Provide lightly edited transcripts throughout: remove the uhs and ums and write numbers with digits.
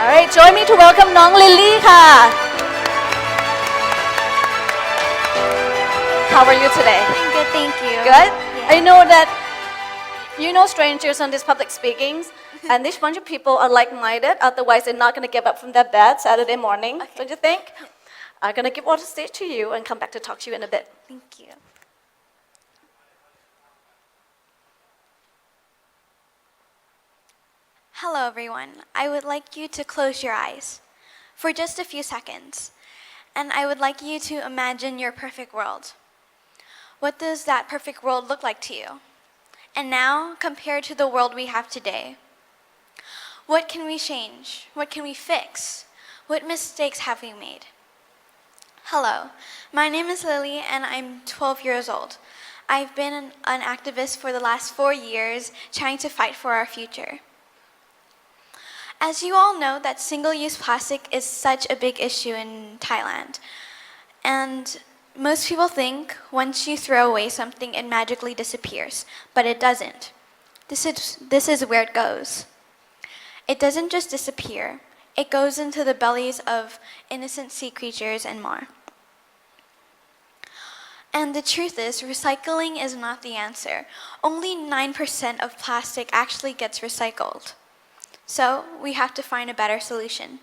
Alright, join me to welcome น้อง Lily ค่ะ How are you today? I'm good, thank you. Good? Yeah. I know that you know strangers on these public speakings, and this bunch of people are like-minded, otherwise they're not going to get up from their bed Saturday morning, don't you think? I'm going to give all the stage to you and come back to talk to you in a bit. Thank you. Hello, everyone. I would like you to close your eyes for just a few seconds, and I would like you to imagine your perfect world. What does that perfect world look like to you? And now, compared to the world we have today, what can we change? What can we fix? What mistakes have we made? Hello, my name is Lily, and I'm 12 years old. I've been an activist for the last 4 years, trying to fight for our future. As you all know, that single-use plastic is such a big issue in Thailand. And most people think once you throw away something, it magically disappears, but it doesn't. This is where it goes. It doesn't just disappear. It goes into the bellies of innocent sea creatures and more. And the truth is, recycling is not the answer. Only 9% of plastic actually gets recycled. So we have to find a better solution.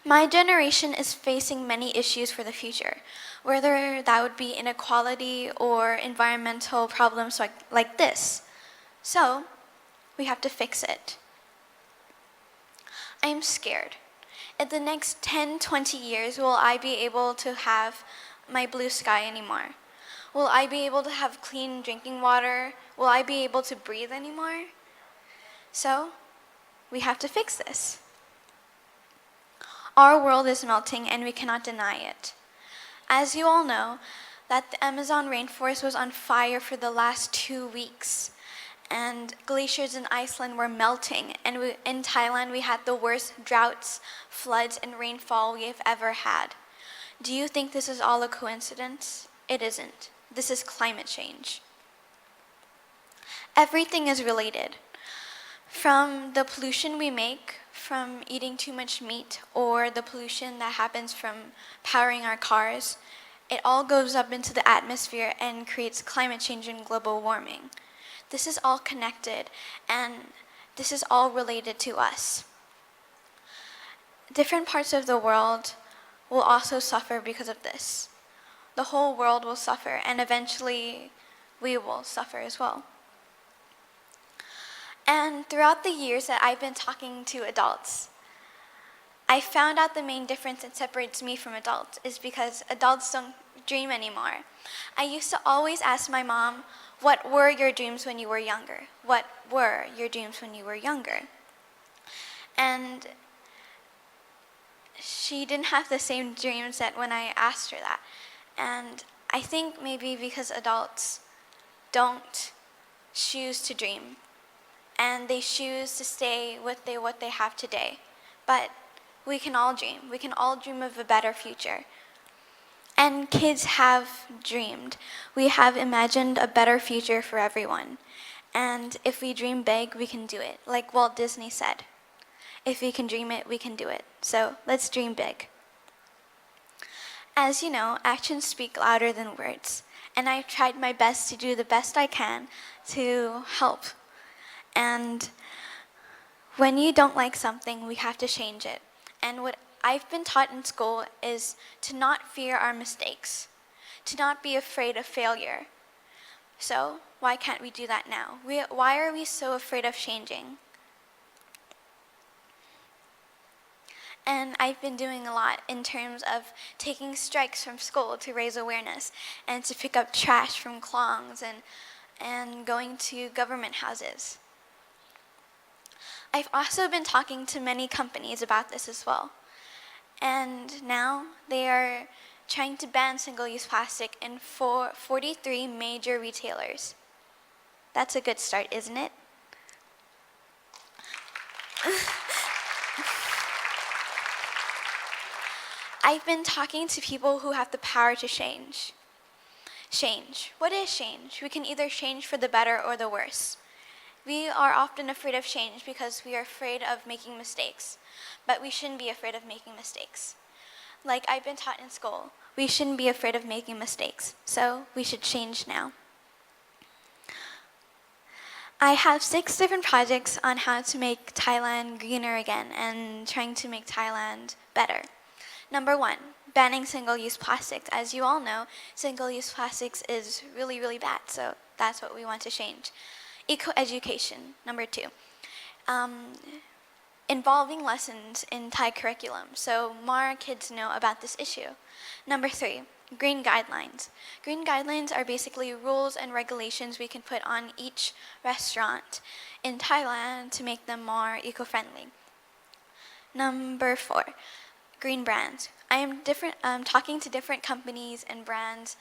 My generation is facing many issues for the future, whether that would be inequality or environmental problems like this. So we have to fix it. I am scared. In the next 10, 20 years, will I be able to have my blue sky anymore? Will I be able to have clean drinking water? Will I be able to breathe anymore? So we have to fix this. Our world is melting and we cannot deny it. As you all know, that the Amazon rainforest was on fire for the last 2 weeks. And glaciers in Iceland were melting. And in Thailand, we had the worst droughts, floods, and rainfall we have ever had. Do you think this is all a coincidence? It isn't. This is climate change. Everything is related. From the pollution we make from eating too much meat, or the pollution that happens from powering our cars, it all goes up into the atmosphere and creates climate change and global warming. This is all connected, and this is all related to us. Different parts of the world will also suffer because of this. The whole world will suffer, and eventually we will suffer as well. And throughout the years that I've been talking to adults, I found out the main difference that separates me from adults is because adults don't dream anymore. I used to always ask my mom, what were your dreams when you were younger? What were your dreams when you were younger? And she didn't have the same dreams that when I asked her that. And I think maybe because adults don't choose to dream, and they choose to stay with what they have today. But we can all dream. We can all dream of a better future. And kids have dreamed. We have imagined a better future for everyone. And if we dream big, we can do it. Like Walt Disney said, if we can dream it, we can do it. So let's dream big. As you know, actions speak louder than words. And I've tried my best to do the best I can to help. And when you don't like something, we have to change it. And what I've been taught in school is to not fear our mistakes, to not be afraid of failure. So why can't we do that now? Why are we so afraid of changing? And I've been doing a lot in terms of taking strikes from school to raise awareness, and to pick up trash from klongs, and going to government houses. I've also been talking to many companies about this as well. And now they are trying to ban single-use plastic in 43 major retailers. That's a good start, isn't it? I've been talking to people who have the power to change. Change. What is change? We can either change for the better or the worse. We are often afraid of change because we are afraid of making mistakes, but we shouldn't be afraid of making mistakes. Like I've been taught in school, we shouldn't be afraid of making mistakes, so we should change now. I have 6 different projects on how to make Thailand greener again and trying to make Thailand better. Number 1, banning single-use plastics. As you all know, single-use plastics is really, really bad, so that's what we want to change. Eco-education, number 2. Involving lessons in Thai curriculum, so more kids know about this issue. Number 3, green guidelines. Green guidelines are basically rules and regulations we can put on each restaurant in Thailand to make them more eco-friendly. Number 4, green brands. I am talking to different companies and brands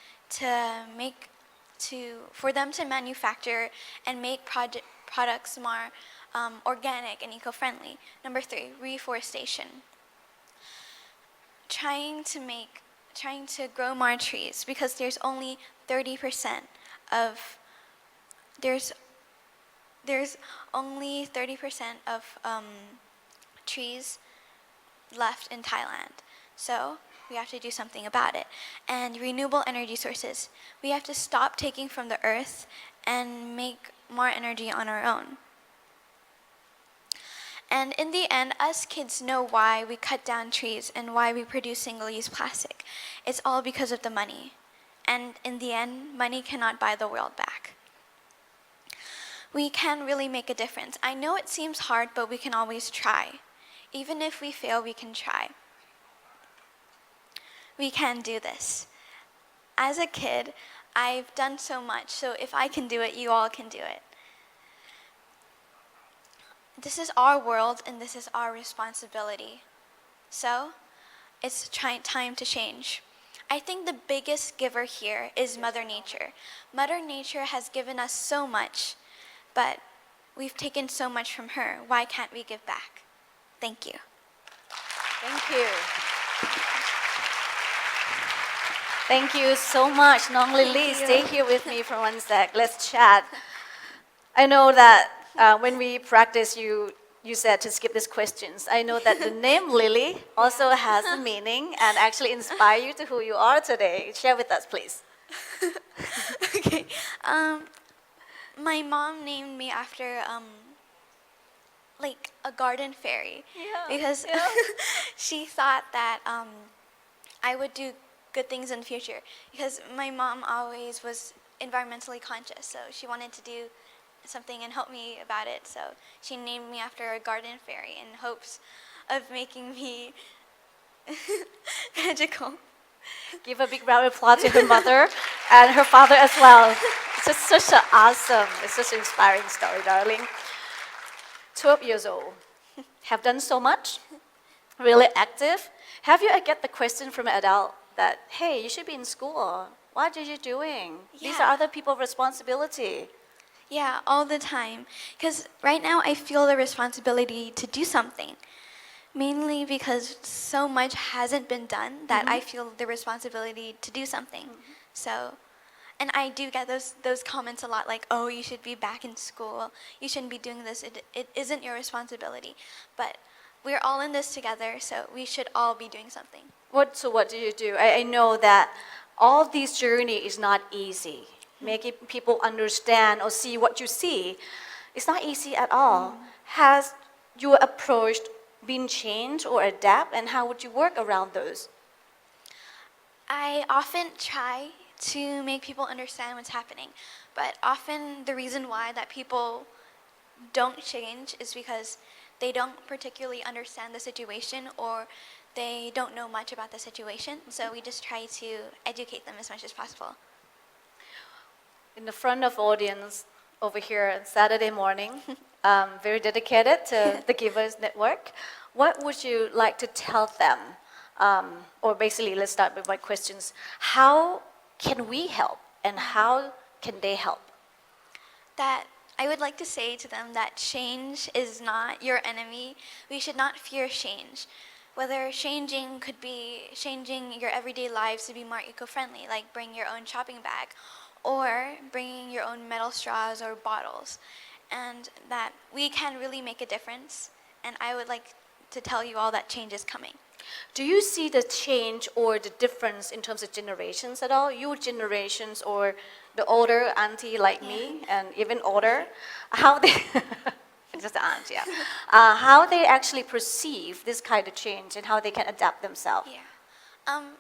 for them to manufacture and make products more organic and eco-friendly. Number 3, reforestation. Trying to grow more trees because there's only 30% of trees left in Thailand. So we have to do something about it. And renewable energy sources. We have to stop taking from the earth and make more energy on our own. And in the end, us kids know why we cut down trees and why we produce single-use plastic. It's all because of the money. And in the end, money cannot buy the world back. We can really make a difference. I know it seems hard, but we can always try. Even if we fail, we can try. We can do this. As a kid, I've done so much, so if I can do it, you all can do it. This is our world and this is our responsibility. So, it's time to change. I think the biggest giver here is Mother Nature. Mother Nature has given us so much, but we've taken so much from her. Why can't we give back? Thank you. Thank you. Thank you so much, Nong Lily. Stay here with me for one sec. Let's chat. I know that when we practice, you said to skip these questions. I know that the name Lily also has a meaning and actually inspire you to who you are today. Share with us, please. Okay. My mom named me after like a garden fairy because she thought that I would do good things in the future because my mom always was environmentally conscious, so she wanted to do something and help me about it, so she named me after a garden fairy in hopes of making me magical. Give a big round of applause to her mother and her father as well. It's just such an awesome, it's such an inspiring story, darling. 12 years old, have done so much, really active. Have you get the question from an adult that, hey, you should be in school. What are you doing? These are other people's responsibility. Yeah, all the time. Because right now I feel the responsibility to do something. Mainly because so much hasn't been done that I feel the responsibility to do something. So, and I do get those comments a lot like, oh, you should be back in school. You shouldn't be doing this. It isn't your responsibility. But we're all in this together, so we should all be doing something. So what do you do? I know that all this journey is not easy. Making people understand or see what you see, it's not easy at all. Has your approach been changed or adapt, and how would you work around those? I often try to make people understand what's happening, but often the reason why that people don't change is because they don't particularly understand the situation or they don't know much about the situation, so we just try to educate them as much as possible. In the front of audience over here Saturday morning, very dedicated to the Givers Network. What would you like to tell them? Or basically, let's start with my questions. How can we help and how can they help? That I would like to say to them that change is not your enemy. We should not fear change. Whether changing could be changing your everyday lives to be more eco-friendly, like bring your own shopping bag, or bringing your own metal straws or bottles. and that we can really make a difference. And I would like to tell you all that change is coming. Do you see the change or the difference in terms of generations at all? Your generations or the older auntie like me and even older, how they just aunt, yeah, how they actually perceive this kind of change and how they can adapt themselves? Yeah.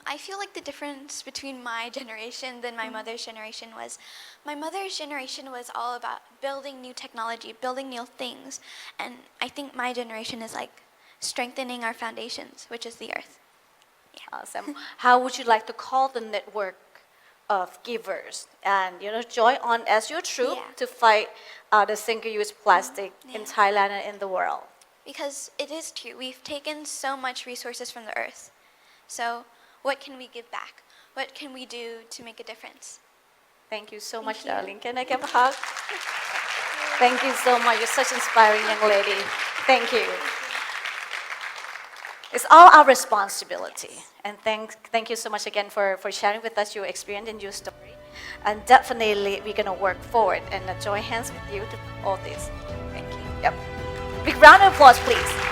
I feel like the difference between my generation than my mother's generation was, my mother's generation was all about building new technology, building new things, and I think my generation is like strengthening our foundations, which is the earth. Awesome. How would you like to call the network of givers and join on as your troop Yeah. to fight the single-use plastic in Yeah. Thailand and in the world? Because it is true, we've taken so much resources from the earth. So what can we give back? What can we do to make a difference? Thank you so much, you. darling. Can I give a hug? Thank you so much. You're such an inspiring young lady. Thank you. It's all our responsibility. Yes. And thank you so much again for sharing with us your experience and your story. And definitely we're going to work forward and join hands with you to all this. Thank you. Yep. Big round of applause, please.